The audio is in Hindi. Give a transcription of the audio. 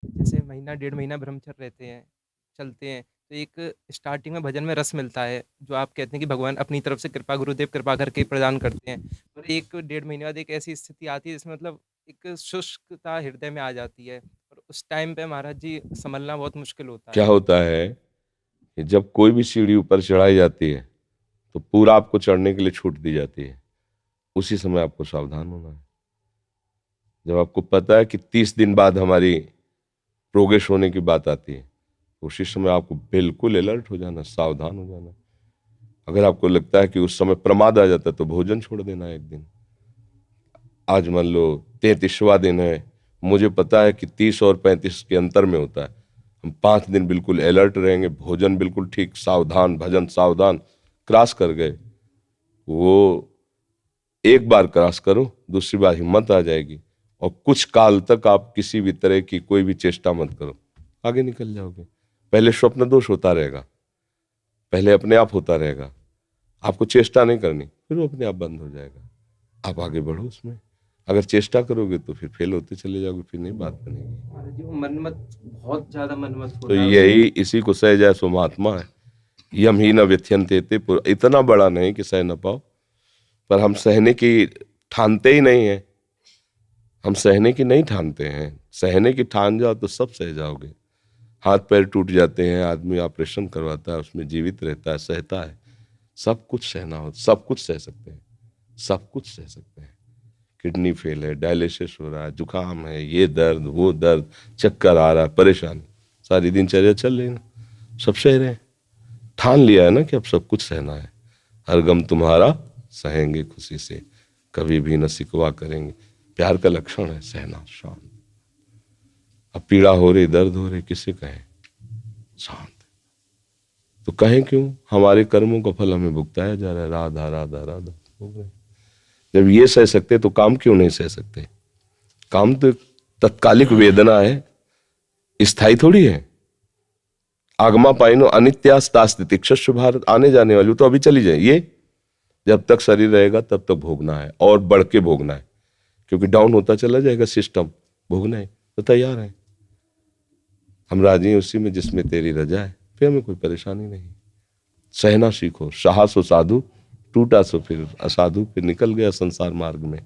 जैसे महीना डेढ़ महीना ब्रह्मचर्य रहते हैं, चलते हैं, तो एक स्टार्टिंग में भजन में रस मिलता है, जो आप कहते हैं कि भगवान अपनी तरफ से कृपा गुरुदेव कृपा करके प्रदान करते हैं। और 1 डेढ़ महीने बाद एक ऐसी स्थिति आती है जिसमें मतलब एक शुष्कता हृदय में आ जाती है और उस टाइम पे महाराज जी सँभलना बहुत मुश्किल होता क्या है। होता है कि जब कोई भी सीढ़ी ऊपर चढ़ाई जाती है तो पूरा आपको चढ़ने के लिए छूट दी जाती है, उसी समय आपको सावधान होना है। जब आपको पता है कि 30 दिन बाद हमारी प्रोग्रेस होने की बात आती है, उसी समय आपको बिल्कुल अलर्ट हो जाना, सावधान हो जाना। अगर आपको लगता है कि उस समय प्रमाद आ जाता है तो भोजन छोड़ देना है एक दिन। आज मान लो 33वां दिन है, मुझे पता है कि 30 और 35 के अंतर में होता है, हम 5 दिन बिल्कुल अलर्ट रहेंगे, भोजन बिल्कुल ठीक, सावधान, भजन सावधान। क्रॉस कर गए, वो एक बार क्रॉस करो, दूसरी बार हिम्मत आ जाएगी और कुछ काल तक आप किसी भी तरह की कोई भी चेष्टा मत करो, आगे निकल जाओगे। पहले स्वप्न दोष होता रहेगा, पहले अपने आप होता रहेगा, आपको चेष्टा नहीं करनी, फिर वो अपने आप बंद हो जाएगा। आप आगे बढ़ो उसमें। अगर चेष्टा करोगे तो फिर फेल होते चले जाओगे, फिर नहीं बात बनेगी। महाराज जी वो मनमत बहुत ज़्यादा मनमत तो होता है उसमें। यही इसी को सह जाए सो महात्मा है। यम ही न व्यथ्यन्ते ते इतना बड़ा नहीं कि सह न पाओ, पर हम सहने की ठानते ही नहीं है। हम सहने की नहीं ठानते हैं, सहने की ठान जाओ तो सब सह जाओगे। हाथ पैर टूट जाते हैं, आदमी ऑपरेशन करवाता है, उसमें जीवित रहता है, सहता है। सब कुछ सहना हो, सब कुछ सह सकते हैं, सब कुछ सह सकते हैं। किडनी फेल है, डायलिसिस हो रहा है, जुकाम है, ये दर्द वो दर्द, चक्कर आ रहा है, परेशानी, सारी दिनचर्या चल रही है ना, सब सह रहे हैं। ठान लिया है ना कि अब सब कुछ सहना है। हर गम तुम्हारा सहेंगे खुशी से, कभी भी न सिकवा करेंगे। प्यार का लक्षण है सहना, शांत। अब पीड़ा हो रही, दर्द हो रही, किसे कहें? शांत। तो कहें क्यों? हमारे कर्मों का फल हमें भुगताया जा रहा है। राधा राधा राधा हो गए। जब ये सह सकते तो काम क्यों नहीं सह सकते? काम तो तत्कालिक वेदना है, स्थायी थोड़ी है। आगमा पाइनो अनित्यास्तास्ति तिक्षस्व भारत, आने जाने वाली, तो अभी चली जाए। ये जब तक शरीर रहेगा तब तक भोगना है और बढ़ के भोगना है, क्योंकि डाउन होता चला जाएगा सिस्टम, भोगना है तो तैयार है। हम राजी हैं उसी में जिसमें तेरी रजा है, फिर हमें कोई परेशानी नहीं। सहना सीखो। साहस हो साधु, टूटा सो फिर असाधु, फिर निकल गया संसार मार्ग में।